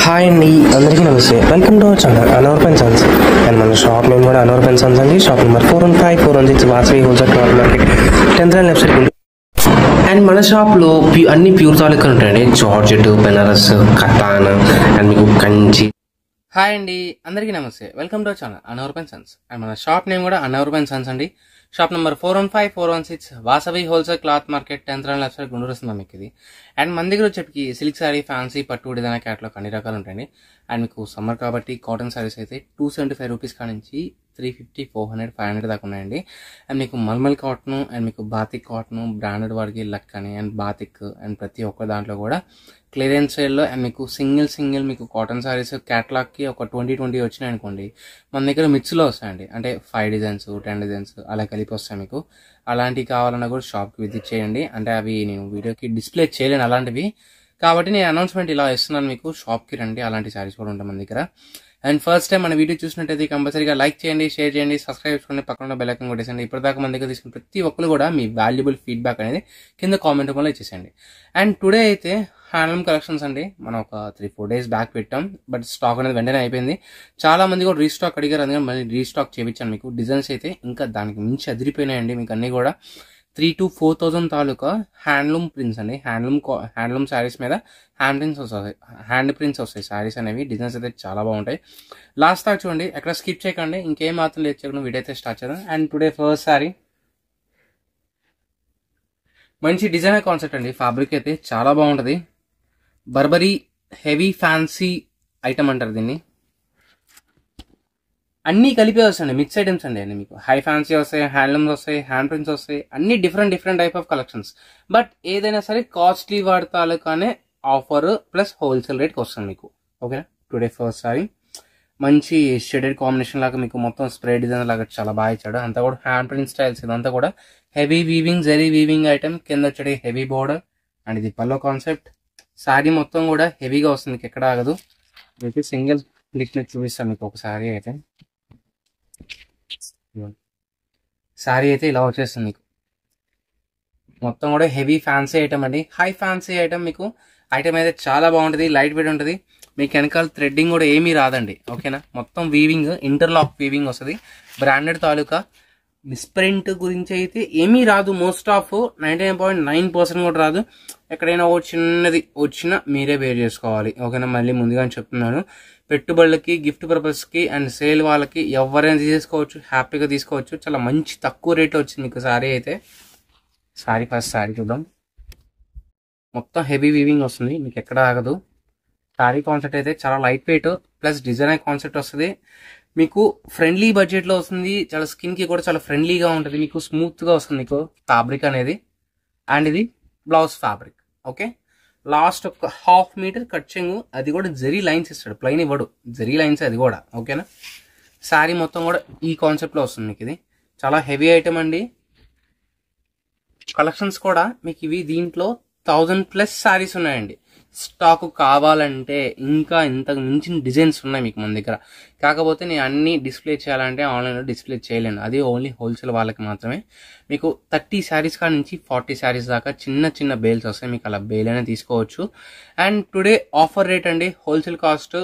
Hi అండి, అందరికీ నమస్తే. Welcome to our channel Anwar పెన్ సన్స్. అండ్ మన షాప్ నేమ్ కూడా అనవర్ పెన్ సన్స్ అండి. Shop number 415 416 Vasavi wholesale cloth market 10th line left side ఉంది. అండ్ మన షాప్లో అన్ని ప్యూర్ తాలూకా ఉంటాయండి. జార్జెట్, బెనారస్, కతాన్ అండ్ మీకు కంచి. హాయ్ అండి, అందరికీ నమస్తే. Welcome to our channel Anwar పెన్ సన్స్. అండ్ మన షాప్ నేమ్ కూడా అనవర్ పెన్ సన్స్ అండి. Shop number 415 416 Vasavi wholesale cloth market 10th line left side Guntur వస్తుంది మీకు ఇది. అండ్ మన దగ్గర వచ్చేటికి సిల్క్ శారీ, ఫ్యాన్సీ, పట్టు డిజైన్ క్యాట్లాగ్ అన్ని రకాలు ఉంటాయండి. అండ్ మీకు సమ్మర్ కాబట్టి కాటన్ శారీస్ అయితే 275 రూపీస్ కానించి 350, 400, 500 దాకా ఉన్నాయండి. అండ్ మీకు మల్మల్ కాటన్ అండ్ మీకు బాతిక్ కాటన్, బ్రాండెడ్ వాడికి లక్ అని అండ్ బాతిక్ అండ్ ప్రతి ఒక్క దాంట్లో కూడా క్లియరెన్స్ సేల్లో అండ్ మీకు సింగిల్ మీకు కాటన్ శారీస్ క్యాట్లాగ్కి ఒక 20 వచ్చినాయి అనుకోండి, మన దగ్గర మిక్స్లో వస్తాయండి. అంటే 5 డిజైన్స్ 10 డిజైన్స్ అలా కలిపి వస్తాయి. మీకు అలాంటివి కావాలన్నా కూడా షాప్కి విజిట్ చేయండి. అంటే అవి నేను వీడియోకి డిస్ప్లే చేయలేను అలాంటివి, కాబట్టి నేను అనౌన్స్మెంట్ ఇలా ఇస్తున్నాను. మీకు షాప్కి రండి, అలాంటి శారీస్ కూడా ఉంటాయి మన దగ్గర. అండ్ ఫస్ట్ టైం మన వీడియో చూసినట్టయితే కంపల్సరీగా లైక్ చేయండి, షేర్ చేయండి, సబ్స్క్రైబ్ చేసుకోండి, పక్కన బెల్ ఐకాన్ కొట్టేసండి. ఇప్పటిదాకా మన దగ్గర తీసుకున్న ప్రతి ఒక్కరు కూడా మీ వాల్యుబుల్ ఫీడ్బ్యాక్ అనేది కింద కామెంట్ రూపంలో ఇచ్చేసండి. అండ్ టుడే అయితే హ్యాండ్లూమ్ కలెక్షన్స్ అండి. మనం ఒక 3-4 డేస్ బ్యాక్ పెట్టాం, బట్ స్టాక్ అనేది వెంటనే అయిపోయింది. చాలా మంది కూడా రీస్టాక్ అడిగారు, అందుకని మళ్ళీ రీస్టాక్ చేయించాను. మీకు డిజైన్స్ అయితే ఇంకా దానికి మించి అదిరిపోయినాయండి. మీకు అన్ని కూడా 3,000 to 4,000 తాలూకా హ్యాండ్లూమ్ ప్రింట్స్ అండి. హ్యాండ్లూమ్ శారీస్ మీద హ్యాండ్ ప్రింట్స్ వస్తాయి శారీస్ అనేవి. డిజైన్స్ అయితే చాలా బాగుంటాయి. లాస్ట్ దాకా చూడండి, ఎక్కడ స్కిప్ చేయకండి. ఇంకేం మాత్రం లేదు చేయకుండా వీడియో అయితే స్టార్ట్ చేద్దాం. అండ్ టుడే ఫస్ట్ శారీ మంచి డిజైనర్ కాన్సెప్ట్ అండి. ఫ్యాబ్రిక్ అయితే చాలా బాగుంటుంది. బర్బరీ హెవీ ఫ్యాన్సీ ఐటమ్ అంటారు దీన్ని. అన్నీ కలిపే వస్తాయండి, మిక్స్ ఐటమ్స్ అండి. అన్ని మీకు హై ఫ్యాన్సీ వస్తాయి, హ్యాండ్లూమ్స్ వస్తాయి, హ్యాండ్ ప్రింట్స్ వస్తాయి, అన్ని different type of collections. But ఏదైనా సరే కాస్ట్లీ వాడతాలు కానీ ఆఫర్ ప్లస్ హోల్సేల్ రేట్కి వస్తుంది మీకు. ఓకేనా? టుడే ఫస్ట్ సారీ మంచి షేడెడ్ కాంబినేషన్ లాగా మీకు మొత్తం స్ప్రే డిజైన్ లాగా చాలా బాగా ఇచ్చాడు. అంతా కూడా హ్యాండ్ ప్రింట్ స్టైల్స్. ఇదంతా కూడా heavy weaving, zari weaving item. కింద వచ్చే హెవీ బోర్డర్ అండ్ ఇది పల్లో కాన్సెప్ట్. శారీ మొత్తం కూడా హెవీగా వస్తుంది, మీకు ఎక్కడ ఆగదు. మీకు సింగిల్ క్లిక్ చూపిస్తాను మీకు ఒక శారీ అయితే. శారీ అయితే ఇలా వచ్చేస్తుంది మీకు. మొత్తం కూడా హెవీ ఫ్యాన్సీ ఐటమ్ అండి, హై ఫ్యాన్సీ ఐటమ్. మీకు ఐటమ్ అయితే చాలా బాగుంటుంది, లైట్ వెయిట్ ఉంటుంది. మీకు వెనకాల థ్రెడ్డింగ్ కూడా ఏమీ రాదండి. ఓకేనా? మొత్తం వీవింగ్, ఇంటర్లాక్ వీవింగ్ వస్తుంది. బ్రాండెడ్ తాలూకా. మిస్ప్రింట్ గురించి అయితే ఏమీ రాదు. మోస్ట్ ఆఫ్ 99.9% కూడా రాదు. ఎక్కడైనా ఓ చిన్నది వచ్చినా మీరే వేర్ చేసుకోవాలి. ఓకేనా? మళ్ళీ ముందుగానే చెప్తున్నాను, పెట్టుబడులకి, గిఫ్ట్ పర్పస్కి అండ్ సేల్ వాళ్ళకి ఎవరైనా తీసుకోవచ్చు, హ్యాపీగా తీసుకోవచ్చు. చాలా మంచి తక్కువ రేట్ వచ్చింది మీకు శారీ అయితే. ఫస్ట్ శారీ చూద్దాం. మొత్తం హెవీ వీవింగ్ వస్తుంది, మీకు ఎక్కడ ఆగదు. శారీ కాన్సెప్ట్ అయితే చాలా light weight plus designer concept వస్తుంది. మీకు ఫ్రెండ్లీ బడ్జెట్లో వస్తుంది. చాలా స్కిన్కి కూడా చాలా ఫ్రెండ్లీగా ఉంటుంది. మీకు స్మూత్గా వస్తుంది మీకు ఫ్యాబ్రిక్ అనేది. అండ్ ఇది బ్లౌజ్ ఫ్యాబ్రిక్. ఓకే, లాస్ట్ ఒక 1/2 మీటర్ కట్చింగ్, అది కూడా జరీ లైన్స్ ఇస్తాడు, ప్లెయిన్ ఇవ్వడు, జరీ లైన్స్ అది కూడా. ఓకేనా? శారీ మొత్తం కూడా ఈ కాన్సెప్ట్లో వస్తుంది మీకు. ఇది చాలా హెవీ ఐటమ్ అండి. కలెక్షన్స్ కూడా మీకు ఇవి దీంట్లో 1000+ శారీస్ ఉన్నాయండి. స్టాక్ కావాలంటే ఇంకా ఇంతకు మించిన డిజైన్స్ ఉన్నాయి మీకు మన దగ్గర. కాకపోతే నేను అన్ని డిస్ప్లే చేయాలంటే ఆన్లైన్లో డిస్ప్లే చేయలేను, అది ఓన్లీ హోల్సేల్ వాళ్ళకి మాత్రమే. మీకు 30 శారీస్ కా నుంచి 40 శారీస్ దాకా చిన్న బేల్స్ వస్తాయి, మీకు అలా బేల్ అయినా తీసుకోవచ్చు. అండ్ టుడే ఆఫర్ రేట్ అండి. Wholesale cost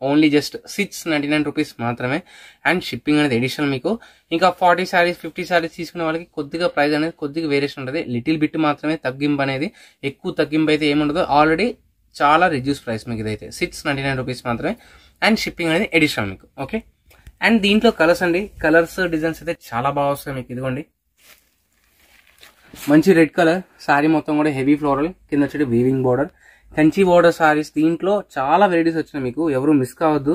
only just 699 rupees మాత్రమే. అండ్ షిప్పింగ్ అనేది ఎడిషనల్ మీకు. ఇంకా 40 శారీస్ 50 శారీస్ తీసుకునే వాళ్ళకి కొద్దిగా ప్రైస్ అనేది కొద్దిగా వేరియేషన్ ఉంటుంది. లిటిల్ బిట్ మాత్రమే తగ్గింపు అనేది, ఎక్కువ తగ్గింపు అయితే ఏముండదు. ఆల్రెడీ చాలా రిడ్యూస్ ప్రైస్ మీకు ఇదైతే 699 రూపీస్ మాత్రమే. అండ్ షిప్పింగ్ అనేది ఎడిషనల్ మీకు. ఓకే, అండ్ దీంట్లో కలర్స్ అండి. కలర్స్ డిజైన్స్ అయితే చాలా బాగా వస్తాయి మీకు. ఇదిగోండి, మంచి రెడ్ కలర్ శారీ మొత్తం కూడా హెవీ ఫ్లోరల్, కింద వచ్చేది weaving border, Kanchi border saris. దీంట్లో చాలా వెరైటీస్ వచ్చినాయి మీకు, ఎవరు మిస్ కావద్దు,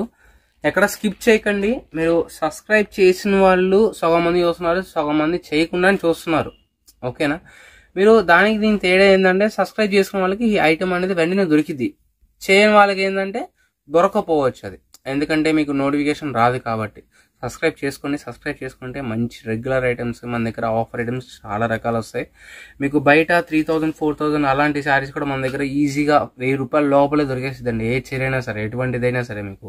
ఎక్కడ స్కిప్ చేయకండి. మీరు సబ్స్క్రైబ్ చేసిన వాళ్ళు సగం మంది చూస్తున్నారు, సగం మంది చేయకుండానే చూస్తున్నారు. ఓకేనా? మీరు దానికి దీని తేడా ఏంటంటే, సబ్స్క్రైబ్ చేసుకున్న వాళ్ళకి ఈ ఐటమ్ అనేది వెంటనే దొరికింది, చేయని వాళ్ళకి ఏంటంటే దొరకపోవచ్చు అది, ఎందుకంటే మీకు నోటిఫికేషన్ రాదు కాబట్టి. సబ్స్క్రైబ్ చేసుకోండి. సబ్స్క్రైబ్ చేసుకుంటే మంచి రెగ్యులర్ ఐటమ్స్ మన దగ్గర, ఆఫర్ ఐటమ్స్ చాలా రకాలు వస్తాయి మీకు. బయట 3000, 4000 అలాంటి శారీస్ కూడా మన దగ్గర ఈజీగా 1000 రూపాయల లోపలే దొరికేస్తుందండి. ఏ చీరైనా సరే, ఎటువంటిదైనా సరే మీకు.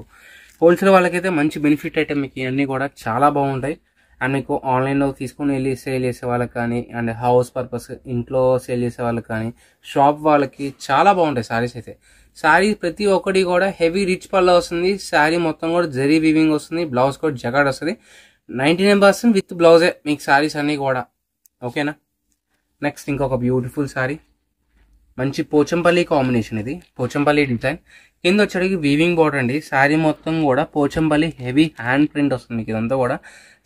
హోల్సేల్ వాళ్ళకైతే మంచి బెనిఫిట్ ఐటమ్ మీకు. ఇవన్నీ కూడా చాలా బాగుంటాయి. అండ్ మీకు ఆన్లైన్లో తీసుకుని వెళ్ళి సేల్ చేసే వాళ్ళకి కానీ, అండ్ హౌస్ పర్పస్ ఇంట్లో సేల్ చేసే వాళ్ళకి కానీ, షాప్ వాళ్ళకి చాలా బాగుంటాయి శారీస్ అయితే. శారీ ప్రతి ఒక్కటి కూడా హెవీ రిచ్ పళ్ళు వస్తుంది. శారీ మొత్తం కూడా జరీ వీవింగ్ వస్తుంది. బ్లౌజ్ కూడా జగాడ్ వస్తుంది. 99% విత్ బ్లౌజే మీకు శారీస్ అన్నీ కూడా. ఓకేనా. నెక్స్ట్ ఇంకొక బ్యూటిఫుల్ శారీ, మంచి పోచంపల్లి కాంబినేషన్. ఇది పోచంపల్లి డిజైన్, కింద వచ్చేటికి వీవింగ్ బోర్డర్ అండి. శారీ మొత్తం కూడా పోచంపల్లి హెవీ హ్యాండ్ ప్రింట్ వస్తుంది మీకు ఇదంతా కూడా.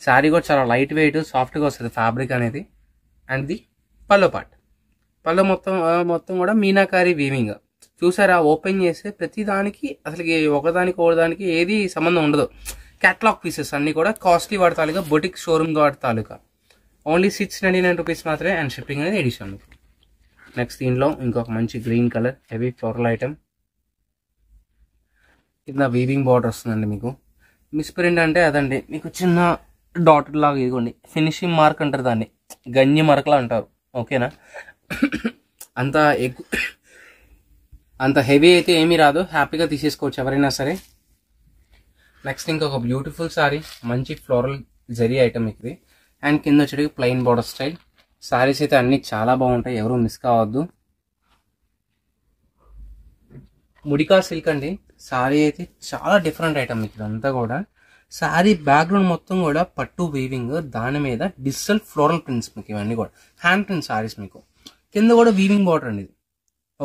శారీ కూడా చాలా లైట్ వెయిట్ సాఫ్ట్గా వస్తుంది ఫ్యాబ్రిక్ అనేది. అండ్ ది పల్లో పార్ట్, పల్లో మొత్తం కూడా మీనాకారి వీవింగ్. చూసారా, ఓపెన్ చేస్తే ప్రతి దానికి అసలుకి ఒకదానికి ఏది సంబంధం ఉండదు. క్యాటలాగ్ పీసెస్ అన్ని కూడా కాస్ట్లీ వాడతాలుగా, బొటిక్ షోరూమ్ వాడతాలుగా. ఓన్లీ 699 రూపీస్ మాత్రమే, అండ్ షిప్పింగ్ అనేది ఎడిషన్. నెక్స్ట్ దీంట్లో ఇంకొక మంచి green colour heavy floral item, కింద వీవింగ్ బార్డర్ వస్తుందండి మీకు. మిస్ప్రింట్ అంటే అదండి, మీకు చిన్న డాటర్ లాగా ఇదిగోండి ఫినిషింగ్ మార్క్ అంటారు దాన్ని, గంజి మరకలా అంటారు. ఓకేనా. అంత హెవీ అయితే ఏమీ రాదు, హ్యాపీగా తీసేసుకోవచ్చు ఎవరైనా సరే. నెక్స్ట్ ఇంకొక బ్యూటిఫుల్ సారీ, మంచి ఫ్లోరల్ జరీ ఐటమ్ ఇది. అండ్ కింద వచ్చేటికి ప్లెయిన్ బార్డర్ స్టైల్. సారీస్ అయితే అన్ని చాలా బాగుంటాయి, ఎవరు మిస్ కావద్దు. ముడికా సిల్క్ అండి. సారీ అయితే చాలా డిఫరెంట్ ఐటమ్ మీకు ఇదంతా కూడా. సారీ బ్యాక్గ్రౌండ్ మొత్తం కూడా పట్టు వీవింగ్, దాని మీద డిజిటల్ ఫ్లోరల్ ప్రింట్స్ మీకు ఇవన్నీ కూడా హ్యాండ్ ప్రింట్ సారీస్ మీకు. కింద కూడా వీవింగ్ బార్డర్ అండి ఇది.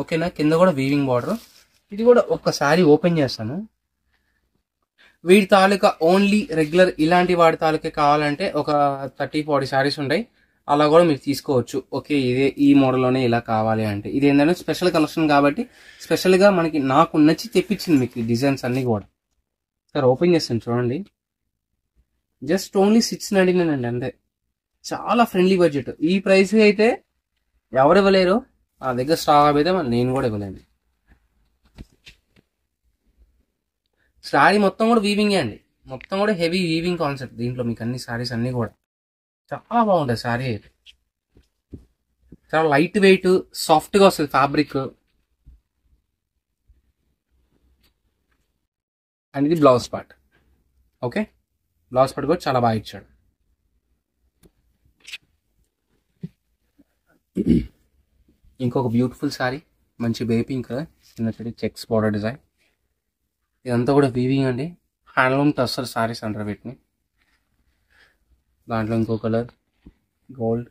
ఓకేనా, కింద కూడా వీవింగ్ బార్డర్. ఇది కూడా ఒక్కసారి ఓపెన్ చేస్తాను. వీటి తాలూకా ఓన్లీ రెగ్యులర్ ఇలాంటి వాడి తాలూకా కావాలంటే ఒక 30-40 సారీస్ ఉంటాయి, అలా కూడా మీరు తీసుకోవచ్చు. ఓకే, ఇదే ఈ మోడల్లోనే ఇలా కావాలి అంటే. ఇది ఏంటంటే స్పెషల్ కలెక్షన్ కాబట్టి స్పెషల్గా నాకు నచ్చి తెప్పించింది మీకు ఈ డిజైన్స్ అన్నీ కూడా. సార్ ఓపెన్ చేస్తాను చూడండి. జస్ట్ ఓన్లీ 699 అండి అంతే. చాలా ఫ్రెండ్లీ బడ్జెట్. ఈ ప్రైస్ అయితే ఎవరు ఇవ్వలేరు, నా దగ్గర స్టాక్ అయితే నేను కూడా ఇవ్వలేను. సారీ మొత్తం కూడా వీవింగే అండి, మొత్తం కూడా హెవీ వీవింగ్ కాన్సెప్ట్ దీంట్లో మీకు అన్ని సారీస్ అన్నీ కూడా. చాలా బాగుంటుంది సారీ అయితే, చాలా లైట్ వెయిట్ సాఫ్ట్గా వస్తుంది ఫ్యాబ్రిక్. అండ్ ఇది blouse part. Okay, blouse part కూడా చాలా బాగా ఇచ్చాడు. ఇంకొక బ్యూటిఫుల్ సారీ, మంచి బేపింగ్ కలర్, చిన్న చెక్స్ బార్డర్ డిజైన్. ఇదంతా కూడా వీవింగ్ అండి, హ్యాండ్లూమ్ టస్సర్ సారీస్ అంటారు వీటిని. దాంట్లో ఇంకో కలర్ గోల్డ్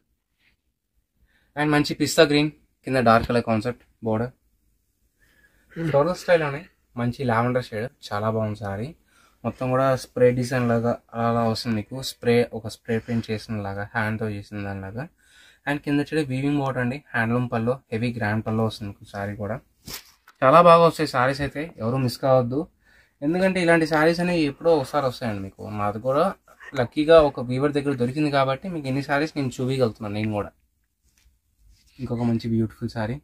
అండ్ మంచి పిస్తా గ్రీన్, కింద dark colour concept border. Floral style అని మంచి లావెండర్ షేడ్, చాలా బాగుంది సారీ. మొత్తం కూడా స్ప్రే డిజైన్ లాగా అలా వస్తుంది మీకు. ఒక స్ప్రే ప్రింట్ చేసిన లాగా, హ్యాండ్తో చేసిన దానిలాగా. అండ్ కింద వచ్చేది వీవింగ్ బోర్డర్ అండి, హ్యాండ్లూమ్ పల్లో, హెవీ గ్రాండ్ పల్లో వస్తుంది మీకు సారీ కూడా. చాలా బాగా వస్తాయి సారీస్ అయితే, ఎవరు మిస్ కావద్దు. ఎందుకంటే ఇలాంటి సారీస్ అనేవి ఎప్పుడో ఒకసారి వస్తాయండి మీకు. మాది కూడా లక్కీగా ఒక వీవర్ దగ్గర దొరికింది కాబట్టి మీకు ఎన్ని సారీస్ నేను చూపించగలుగుతున్నాను నేను కూడా. ఇంకొక మంచి బ్యూటిఫుల్ సారీ,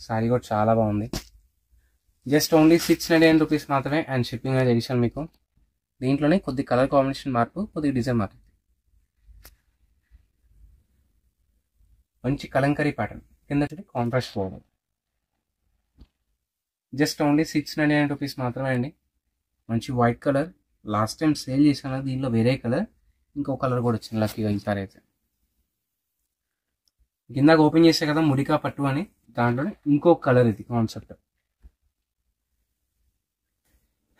సారీ కూడా చాలా బాగుంది. జస్ట్ ఓన్లీ 699 రూపీస్ మాత్రమే, అండ్ షిప్పింగ్ అనేది ఎడిషన్ మీకు. దీంట్లోనే కొద్ది కలర్ కాంబినేషన్ మార్పు, కొద్దిగా డిజైన్ మార్పు. మంచి కలంకరీ ప్యాటర్న్, కింద contrast border. Just only 699 rupees మాత్రమే అండి. మంచి white colour, last time sale చేశాను దీంట్లో వేరే కలర్, ఇంకో కలర్ కూడా వచ్చింది లక్కీగా ఈసారి అయితే. కిందాక ఓపెన్ చేసే కదా ముడికా పట్టు అని, దాంట్లోనే ఇంకో కలర్ ఇది కాన్సెప్ట్.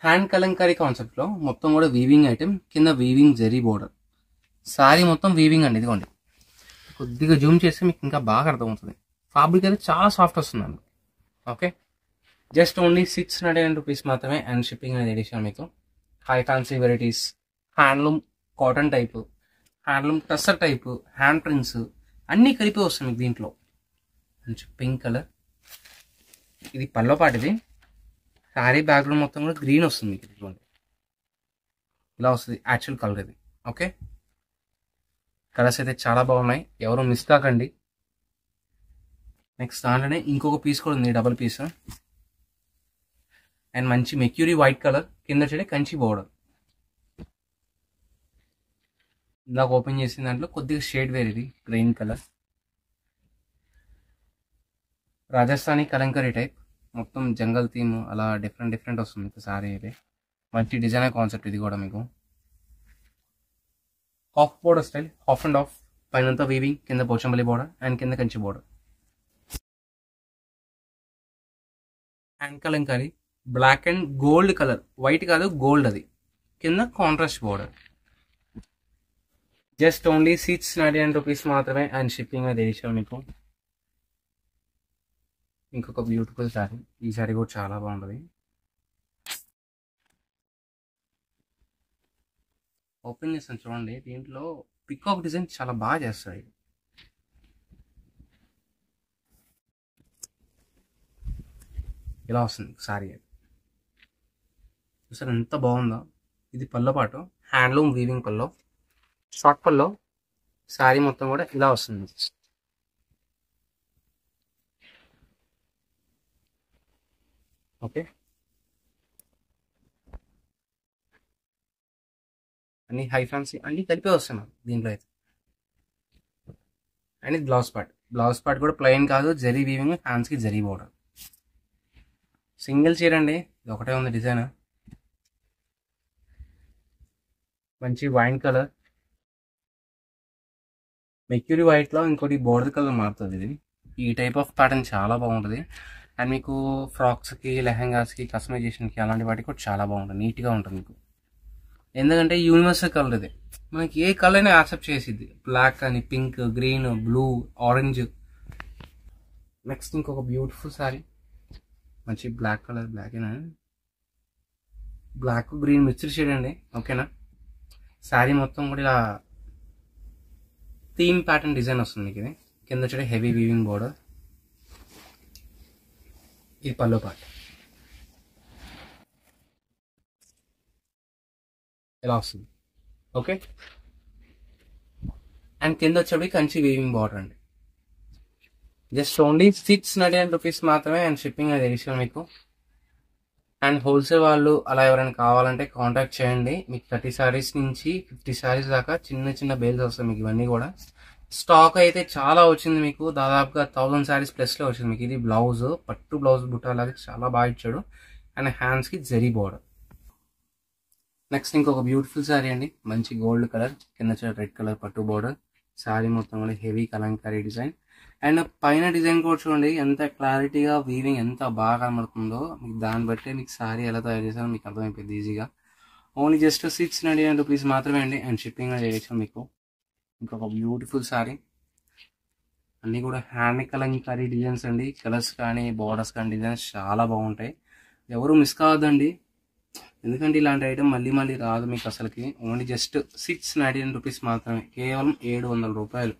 హ్యాండ్ కలంకారీ కాన్సెప్ట్లో మొత్తం కూడా వీవింగ్ ఐటమ్, కింద వీవింగ్ జరీ బోర్డర్. సారీ మొత్తం వీవింగ్ అండి, ఇదిగోండి. కొద్దిగా జూమ్ చేస్తే మీకు ఇంకా బాగా అర్థమవుతుంది. ఫ్యాబ్రిక్ అయితే చాలా సాఫ్ట్ వస్తుందండి. ఓకే, జస్ట్ ఓన్లీ 699 రూపీస్ మాత్రమే, అండ్ షిప్పింగ్ అనేది ఎడిషన్ మీకు. High fancy varieties, handloom cotton type, handloom tussar type, hand prints అన్నీ కలిపి వస్తాయి మీకు దీంట్లో. మంచి పింక్ కలర్, ఇది పల్లో పాటిది. శారీ బ్యాక్గ్రౌండ్ మొత్తం కూడా గ్రీన్ వస్తుంది మీకు, ఇదిగోండి ఇలా వస్తుంది యాక్చువల్ కలర్ ఇది. ఓకే, కలర్స్ అయితే చాలా బాగున్నాయి, ఎవరు మిస్ కాకండి. నెక్స్ట్ దాంట్లోనే ఇంకొక పీస్ కూడా ఉంది, డబుల్ పీస్. అండ్ మంచి మెక్యూరీ వైట్ కలర్, కింద వచ్చే కంచి బోర్డర్. ఇందాక ఓపెన్ చేసిన దాంట్లో కొద్దిగా షేడ్ వేర్, ఇది green colour. Rajasthani kalamkari type, మొత్తం జంగల్ థీమ్ అలా డిఫరెంట్ వస్తుంది మీకు సారీ. ఇది మంచి డిజైనర్ కాన్సెప్ట్ ఇది కూడా మీకు. Half border style, half and half. పైనంతా వీవింగ్, కింద పోచంపల్లి బోర్డర్ అండ్ కింద Kanchi border. And Kalamkari black and gold colour, white కాదు గోల్డ్, అది కింద contrast border. Just only 699 rupees మాత్రమే అండ్ షిప్పింగ్ అది వేసాం మీకు. ఇంకొక బ్యూటిఫుల్ శారీ, ఈ శారీ కూడా చాలా బాగుంటుంది. ఓపెన్ చేస్తాను చూడండి, దీంట్లో పికాక్ డిజైన్ చాలా బాగా చేస్తాడు. ఇలా వస్తుంది శారీ, చూసారు ఎంత బాగుందో. ఇది పల్లో పాటు, హ్యాండ్లూమ్ వీవింగ్ పల్లో, షార్ట్ పల్లో. శారీ మొత్తం కూడా ఇలా వస్తుంది. ఓకే, అన్ని హై ఫ్యాన్సీ అన్ని కలిపే వస్తున్నాం దీంట్లో అయితే. అండ్ ఇది బ్లౌజ్ పార్ట్, బ్లౌజ్ పార్ట్ కూడా ప్లెయిన్ కాదు, జరీ వీవింగ్, హ్యాండ్స్కి జరీ బోర్డర్. సింగిల్ చీర అండి, ఇది ఒకటే ఉంది డిజైన్. మంచి వైన్ కలర్, మెక్యూరీ వైట్లో ఇంకోటి బోర్డర్ కలర్ మారుతుంది. ఇది ఈ టైప్ ఆఫ్ ప్యాటర్న్ చాలా బాగుంటుంది. అండ్ మీకు ఫ్రాక్స్కి, లెహంగాస్కి, కస్టమైజేషన్కి అలాంటి వాటికి కూడా చాలా బాగుంటుంది, నీట్గా ఉంటుంది మీకు. ఎందుకంటే యూనివర్సల్ కలర్ ఇది, మనకి ఏ కలర్ అయినా యాక్సెప్ట్ చేసిద్ది. బ్లాక్ అని, pink, green, blue, orange. Next ఇంకొక బ్యూటిఫుల్ శారీ, మంచి బ్లాక్ కలర్, బ్లాకేనా, బ్లాక్ గ్రీన్ మిక్స్డ్ షేడ్ అండి. ఓకేనా, శారీ మొత్తం కూడా ఇలా థీమ్ ప్యాటర్న్ డిజైన్ వస్తుంది మీకు. ఇది కింద వచ్చే హెవీ వీవింగ్ బోర్డర్, ఇది పల్లో పార్ట్. ఇలా వస్తుంది. ఓకే, అండ్ కింద వచ్చేవి కంచి వీవింగ్ బార్డర్ అండి. జస్ట్ ఓన్లీ 699 రూపీస్ మాత్రమే అండ్ షిప్పింగ్ అది వేసాను మీకు. అండ్ హోల్సేల్ వాళ్ళు అలా ఎవరైనా కావాలంటే కాంటాక్ట్ చేయండి. మీకు 30 శారీస్ నుంచి 50 శారీస్ దాకా చిన్న చిన్న బేల్స్ వస్తాయి మీకు. ఇవన్నీ కూడా స్టాక్ అయితే చాలా వచ్చింది మీకు, దాదాపుగా 1000 శారీస్ ప్లస్లో వచ్చింది మీకు. ఇది బ్లౌజ్, పట్టు బ్లౌజ్ బుట్ట అలాగే చాలా బాగా ఇచ్చాడు. అండ్ హ్యాండ్స్కి జరీ బోర్డర్. నెక్స్ట్ ఇంకొక బ్యూటిఫుల్ శారీ అండి, మంచి గోల్డ్ కలర్, కింద రెడ్ కలర్ పట్టు బోర్డర్. శారీ మొత్తం కూడా హెవీ కలంకారీ డిజైన్. అండ్ పైన డిజైన్ కూడా చూడండి ఎంత క్లారిటీగా వీవింగ్ ఎంత బాగా కనబడుతుందో మీకు. దాన్ని బట్టి మీకు శారీ ఎలా తయారు చేశారో మీకు అర్థమైపోయింది ఈజీగా. ఓన్లీ జస్ట్ 699 రూపీస్ మాత్రమే అండి అండ్ షిప్పింగ్ చేసాం మీకు. ఇంకొక బ్యూటిఫుల్ శారీ, అన్నీ కూడా హ్యాండ్ కలంకారీ డిజైన్స్ అండి. కలర్స్ కానీ బోర్డర్స్ కానీ డిజైన్స్ చాలా బాగుంటాయి. ఎవరు మిస్ కావద్దండి, ఎందుకంటే ఇలాంటి ఐటమ్ మళ్ళీ మళ్ళీ రాదు మీకు అసలుకి. ఓన్లీ జస్ట్ 699 రూపీస్ మాత్రమే, కేవలం 700 రూపాయలు.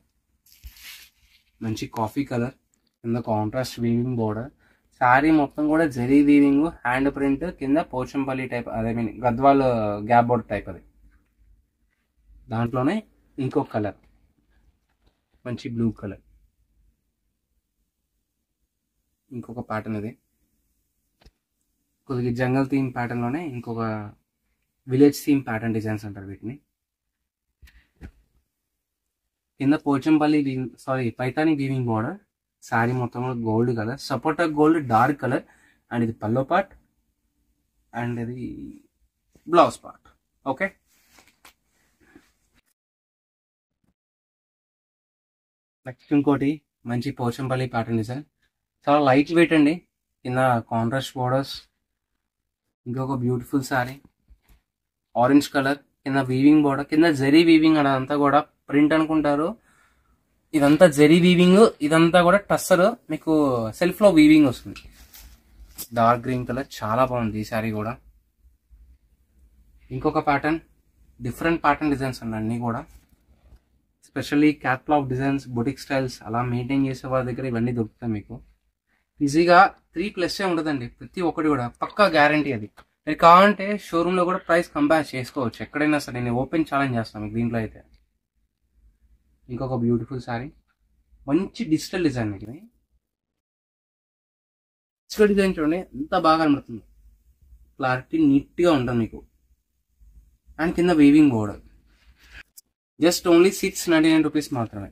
మంచి కాఫీ కలర్, కింద కాంట్రాస్ట్ వీవింగ్ బోర్డర్. శారీ మొత్తం కూడా జరీ వీవింగ్, హ్యాండ్ ప్రింట్, కింద పోచంపల్లి టైప్, అదే mean Gadwal gap border type. అది దాంట్లోనే ఇంకొక కలర్, మంచి బ్లూ కలర్. ఇంకొక ప్యాటర్న్, ఇది కొద్దిగా జంగల్ థీమ్ ప్యాటర్న్లోనే ఇంకొక విలేజ్ థీమ్ ప్యాటర్న్ డిజైన్స్ అంటారు వీటిని. కింద పోచంపల్లి పైతాని వీవింగ్ బోర్డర్. శారీ మొత్తం gold colour, sapota gold dark colour. And ఇది పల్లో పార్ట్ అండ్ ఇది బ్లౌజ్ పార్ట్. ఓకే, నెక్స్ట్ ఇంకోటి మంచి పోచంపల్లి ప్యాటర్న్ డిజైన్, చాలా లైట్ వెయిట్ అండి. కింద కాంట్రాస్ట్ బోర్డర్స్. ఇంకొక బ్యూటిఫుల్ శారీ, ఆరెంజ్ కలర్, కింద వీవింగ్ బోర్డర్, కింద జరీ వీవింగ్. అదంతా కూడా ప్రింట్ అనుకుంటారు, ఇదంతా జరీ వీవింగ్. ఇదంతా కూడా టస్సర్ మీకు సెల్ఫ్ లో వీవింగ్ వస్తుంది. డార్క్ గ్రీన్ కలర్, చాలా బాగుంది ఈ శారీ కూడా. ఇంకొక ప్యాటర్న్, డిఫరెంట్ ప్యాటర్న్ డిజైన్స్ అండి అన్నీ కూడా. Specially catalogue designs, boutique styles అలా మెయింటైన్ చేసే వాళ్ళ దగ్గర ఇవన్నీ దొరుకుతాయి మీకు. ఈజీగా 3+ ఉంటుందండి ప్రతి ఒక్కటి కూడా, పక్కా గ్యారంటీ. అది మీరు కావాలంటే షోరూంలో కూడా ప్రైస్ కంపేర్ చేసుకోవచ్చు ఎక్కడైనా సరే. నేను ఓపెన్ ఛాలెంజ్ చేస్తాను మీకు దీంట్లో అయితే. ఇంకొక బ్యూటిఫుల్ శారీ, మంచి డిజిటల్ డిజైన్. ఇది డిజిటల్ డిజైన్ చూడండి ఎంత బాగా కనబడుతుంది, క్లారిటీ నీట్గా ఉంటుంది మీకు. అండ్ కింద weaving border. Just only 699 rupees మాత్రమే.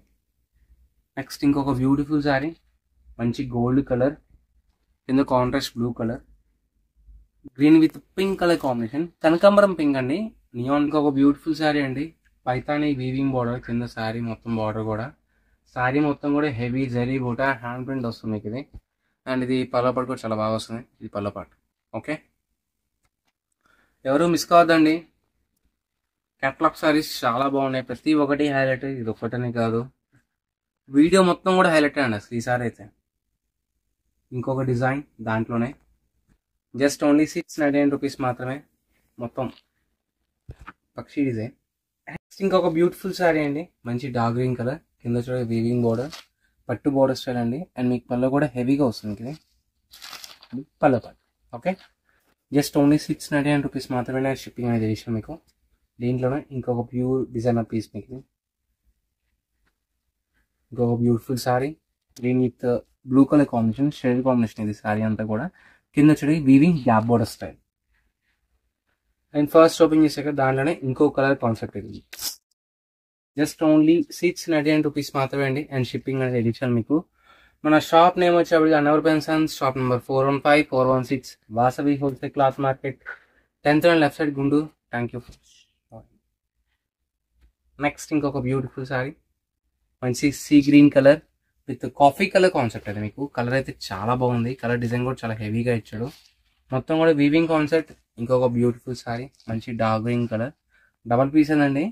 నెక్స్ట్ ఇంకొక బ్యూటిఫుల్ శారీ, మంచి గోల్డ్ కలర్, కింద contrast blue colour, green with pink colour combination, కనకాంబరం పింక్ అండి, నియాన్. ఇంకొక బ్యూటిఫుల్ శారీ అండి, పైతాని వీవింగ్ బార్డర్, కింద శారీ మొత్తం బార్డర్ కూడా, శారీ మొత్తం కూడా హెవీ జరీ బూటా హ్యాండ్ ప్రింట్ వస్తుంది మీకు ఇది. అండ్ ఇది పళ్ళపాటు కూడా చాలా బాగా వస్తుంది. ఇది పళ్ళపాటు. ఓకే, ఎవరు మిస్ కావద్దండి. క్యాట్లాగ్ సారీస్ చాలా బాగున్నాయి, ప్రతి ఒక్కటి హైలైట్. ఇది ఒక్కటనే కాదు, వీడియో మొత్తం కూడా హైలైట్ అండి అసలు ఈసారి అయితే. ఇంకొక డిజైన్ దాంట్లోనే జస్ట్ ఓన్లీ 699 రూపీస్ మాత్రమే, మొత్తం పక్షి డిజైన్. ఇంకొక బ్యూటిఫుల్ శారీ అండి, మంచి డార్క్ గ్రీన్ కలర్, కింద చూడ వీవింగ్ బోర్డర్, పట్టు బోర్డర్ స్టైల్ అండి. అండ్ మీకు పళ్ళు కూడా హెవీగా వస్తుంది ఇది పళ్ళ పాటు. ఓకే, జస్ట్ ఓన్లీ 699 రూపీస్ మాత్రమే షిప్పింగ్ అనేది చేసాం మీకు. దీంట్లోనే ఇంకొక ప్యూర్ డిజైనర్ పీస్ మీకు, ఇంకొక beautiful sari green with blue colour combination, shade combination ఇది శారీ అంతా కూడా. కింద చూడ weaving gap border style. And first open చేసాక దాంట్లోనే ఇంకో కలర్ కాన్సెప్ట్ ఇది. జస్ట్ ఓన్లీ 699 రూపీస్ మాత్రమే అండి. అండ్ షిప్పింగ్ అనేది ఎడిషన్ మీకు. మన షాప్ నేమ్ వచ్చేప్పటికి Annavarapu and sons, shop number 415 416 Vasavi wholesale cloth market, 10th road left side Guntur. Thank you. Next ఇంకొక బ్యూటిఫుల్ సారీ, మంచి see green colour with coffee colour concept అది మీకు. కలర్ అయితే చాలా బాగుంది, కలర్ డిజైన్ కూడా చాలా హెవీగా ఇచ్చాడు, మొత్తం కూడా వీవింగ్ కాన్సెప్ట్. ఇంకొక బ్యూటిఫుల్ సారీ, మంచి dark green colour, double piece అండి.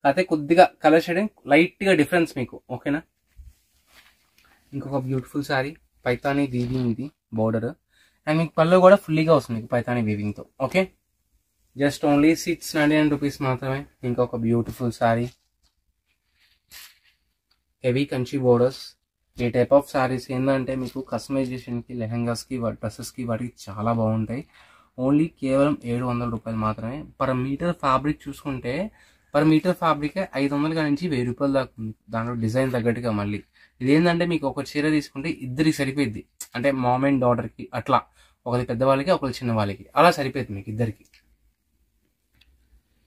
అయితే కొద్దిగా కలర్ షేడింగ్ లైట్గా డిఫరెన్స్ మీకు. ఓకేనా, ఇంకొక బ్యూటిఫుల్ సారీ, పైతానీ వీవింగ్ ఇది బోర్డర్. అండ్ మీకు పళ్ళు కూడా ఫుల్లీగా వస్తుంది మీకు పైతానీ వీవింగ్తో. ఓకే, జస్ట్ ఓన్లీ 699 రూపీస్ మాత్రమే. ఇంకొక beautiful sorry, heavy Kanchi borders. ఈ టైప్ ఆఫ్ సారీస్ ఏంటంటే మీకు కస్టమైజేషన్కి, లెహంగాస్కి, డ్రెస్సెస్కి వాటికి చాలా బాగుంటాయి. ఓన్లీ కేవలం 700 రూపాయలు మాత్రమే. పర్ మీటర్ ఫ్యాబ్రిక్ చూసుకుంటే పర్ మీటర్ ఫ్యాబ్రిక్ 500 నుంచి 1000 రూపాయలు దాకా ఉంది. దాంట్లో డిజైన్ తగ్గట్టుగా మళ్ళీ ఇదేంటంటే మీకు ఒక చీర తీసుకుంటే ఇద్దరికి సరిపోద్ది. అంటే మామ్ అండ్ డాటర్కి అట్లా, ఒకరి పెద్దవాళ్ళకి ఒకరి చిన్న వాళ్ళకి అలా సరిపోద్ది మీకు ఇద్దరికి.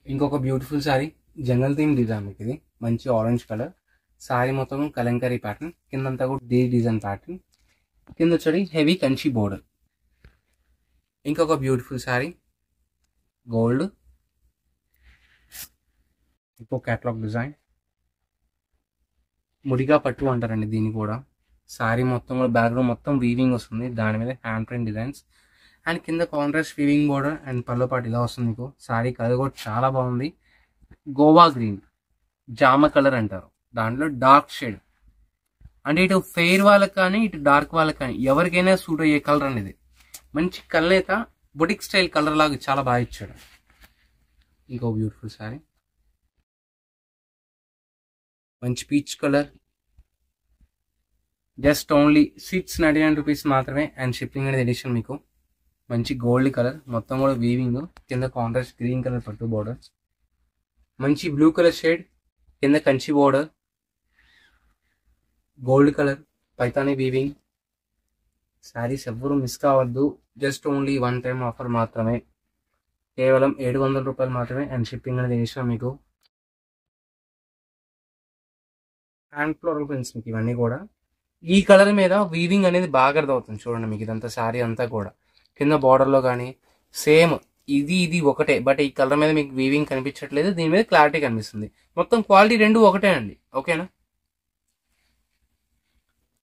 ఇంకొక బ్యూటిఫుల్ సారీ, జంగల్ థీమ్ డిజైన్ మీకు ఇది, మంచి ఆరెంజ్ కలర్. సారీ మొత్తం కలంకరీ ప్యాటర్న్, కిందంతా కూడా డీ డిజైన్ ప్యాటర్న్, కింద వచ్చి హెవీ కంచి బోర్డర్. ఇంకొక బ్యూటిఫుల్ సారీ, గోల్డ్ ఇంకో క్యాటలాగ్ డిజైన్, ముడిగా పట్టు అంటారండి దీన్ని కూడా. సారీ మొత్తం కూడా బ్యాక్గ్రౌండ్ మొత్తం వీవింగ్ వస్తుంది, దాని మీద హ్యాండ్ ప్రింట్ డిజైన్స్. అండ్ కింద కాంట్రాస్ట్ వీవింగ్ బోర్డర్ అండ్ పళ్ళు పాటు ఇలా వస్తుంది మీకు. సారీ కలర్ కూడా చాలా బాగుంది, గోవా గ్రీన్, జామ కలర్ అంటారు, దాంట్లో డార్క్ షేడ్. అంటే ఇటు ఫెయిర్ వాళ్ళకి కానీ ఇటు డార్క్ వాళ్ళకి కానీ ఎవరికైనా సూట్ అయ్యే కలర్ అనేది. మంచి కలనేత బొటిక్ స్టైల్ కలర్ లాగా చాలా బాగా ఇచ్చాడు. ఇంకో బ్యూటిఫుల్ సారీ, మంచి peach colour, just only 699 rupees మాత్రమే. అండ్ షిప్పింగ్ అనేది ఎడిషన్ మీకు. మంచి గోల్డ్ కలర్, మొత్తం కూడా వీవింగ్, కింద కాంట్రాస్ట్ గ్రీన్ కలర్ పట్టు బోర్డర్, మంచి బ్లూ కలర్ షేడ్, కింద Kanchi border, gold colour, Paithani weaving. Saris ఎవ్వరూ మిస్ కావద్దు, just only one time offer మాత్రమే, కేవలం 700 రూపాయలు మాత్రమే. అండ్ షిప్పింగ్ అనేది ఎడిషన్ మీకు. హ్యాండ్ ఫ్లోరల్ ప్రింట్స్ మీకు ఇవన్నీ కూడా. ఈ కలర్ మీద వీవింగ్ అనేది బాగా అర్థమవుతుంది చూడండి మీకు. ఇదంతా శారీ అంతా కూడా కింద బార్డర్లో కానీ సేమ్ ఇది ఒకటే, బట్ ఈ కలర్ మీద మీకు వీవింగ్ కనిపించట్లేదు, దీని మీద క్లారిటీ కనిపిస్తుంది. మొత్తం క్వాలిటీ రెండు ఒకటే అండి. ఓకేనా,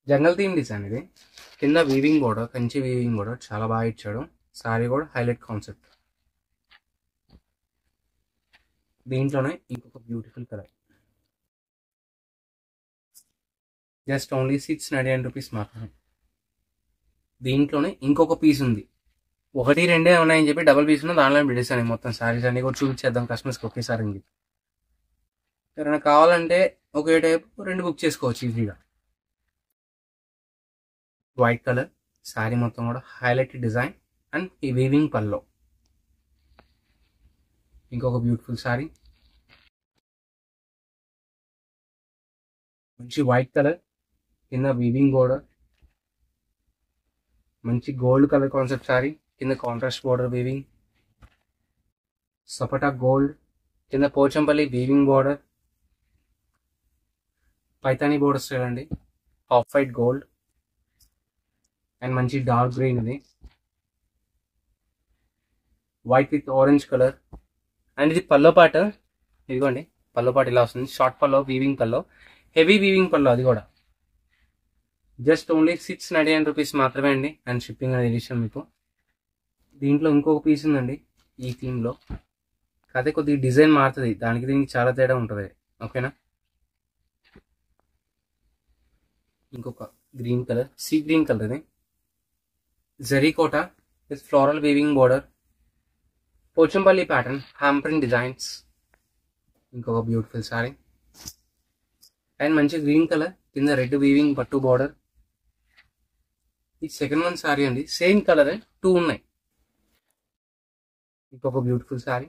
జంగల్ థీమ్ డిజైన్ ఇది, కింద weaving border, Kanchi weaving border చాలా బాగా ఇచ్చాడు. సారీ కూడా హైలైట్ కాన్సెప్ట్. దీంట్లోనే ఇంకొక beautiful colour, just only 699 rupees మాత్రమే. దీంట్లోనే ఇంకొక పీస్ ఉంది, ఒకటి రెండే ఉన్నాయని చెప్పి డబల్ పీస్ ఉన్న దానిలో బిడేసాను మొత్తం శారీస్ అన్ని కూడా చూపించేద్దాం కస్టమర్స్కి ఒకేసారి. ఎవరైనా కావాలంటే ఒకే టైప్ రెండు బుక్ చేసుకోవచ్చు ఈజీగా. వైట్ కలర్ శారీ మొత్తం కూడా హైలైట్ డిజైన్ అండ్ ఈ వీవింగ్ పల్లో. ఇంకొక బ్యూటిఫుల్ శారీ, మంచి వైట్ కలర్, కింద వీవింగ్ బోర్డర్, మంచి గోల్డ్ కలర్ కాన్సెప్ట్ శారీ, కింద కాంట్రాస్ట్ బోర్డర్ వీవింగ్, సపటా గోల్డ్, కింద Pochampalli weaving border, Paithani border style అండి, ఆఫ్ వైట్ గోల్డ్ అండ్ మంచి డార్క్ గ్రీన్ ఇది, white with orange colour. And ఇది పల్లో పాట ఇదిగోండి, పల్లో పాటు ఇలా వస్తుంది. Short pallu, weaving pallu, heavy weaving pallu, అది కూడా జస్ట్ ఓన్లీ 699 రూపీస్ మాత్రమే అండి. అండ్ షిప్పింగ్ అనేది విషయం మీకు. దీంట్లో ఇంకొక పీస్ ఉందండి ఈ థీమ్లో. అదే కొద్దిగా డిజైన్ మారుతుంది, దానికి దీనికి చాలా తేడా ఉంటుంది. ఓకేనా. ఇంకొక green colour, sea green colour, ఇది జరీకోట with floral weaving border, Pochampally pattern, hand printing designs. ఇంకొక బ్యూటిఫుల్ సారీ. అండ్ మంచి గ్రీన్ కలర్, కింద రెడ్ వీవింగ్ పట్టు బార్డర్. ఈ సెకండ్ వన్ సారీ అండి, సేమ్ కలర్, 2 ఉన్నాయి. ఇంకొక బ్యూటిఫుల్ సారీ,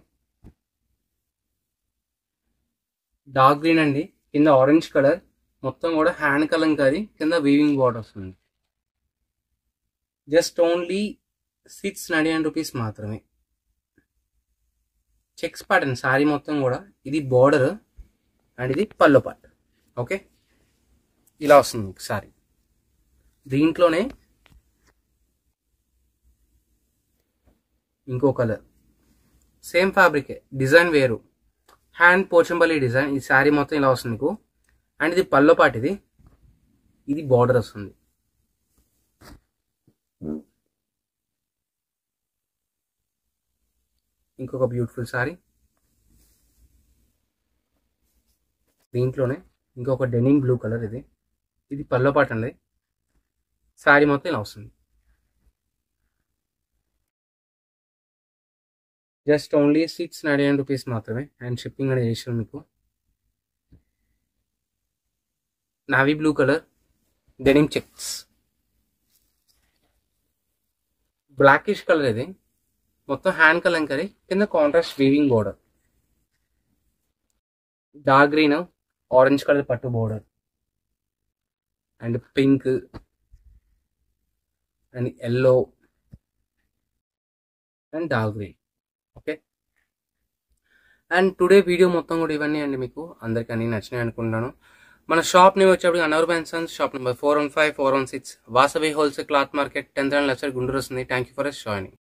డార్క్ గ్రీన్ అండి, కింద ఆరెంజ్ కలర్, మొత్తం కూడా హ్యాండ్ కలంకారీ, కింద వీవింగ్ బార్డర్ వస్తుంది. జస్ట్ ఓన్లీ 699 రూపీస్ మాత్రమే. చెక్స్ ప్యాటర్న్ సారీ మొత్తం కూడా. ఇది బార్డర్ అండ్ ఇది పల్లో పార్ట్. ఓకే, ఇలా వస్తుంది మీకు సారీ. దీంట్లోనే ఇంకో కలర్, సేమ్ ఫ్యాబ్రికే, డిజైన్ వేరు, హ్యాండ్ పోచంపల్లి డిజైన్. ఈ శారీ మొత్తం ఇలా వస్తుంది మీకు. అండ్ ఇది పల్లో పార్ట్, ఇది బార్డర్ వస్తుంది. ఇంకొక బ్యూటిఫుల్ సారీ. దీంట్లోనే ఇంకొక డెనిమ్ బ్లూ కలర్, ఇది పల్లో పార్ట్ అండి. శారీ మొత్తం ఇలా వస్తుంది. జస్ట్ ఓన్లీ 699 రూపీస్ మాత్రమే. అండ్ షిప్పింగ్ అనేది చేసాను మీకు. Navy blue colour, denim checks, blackish colour, ఇది మొత్తం హ్యాండ్ కలంకారీ, కింద contrast weaving border. Dark green, orange colour పట్టు border, and pink and yellow and dark green. Okay. And today video మొత్తం కూడా ఇవన్నీ అండి. మీకు అందరికీ అన్ని నచ్చినాయి అనుకుంటున్నాను. మన షాప్ నేమ్ వచ్చేప్పుడు Anwar and sons, shop number 415, 416, Vasavi wholesale cloth market, 10th left side, Guntur వస్తుంది. Thank you for joining.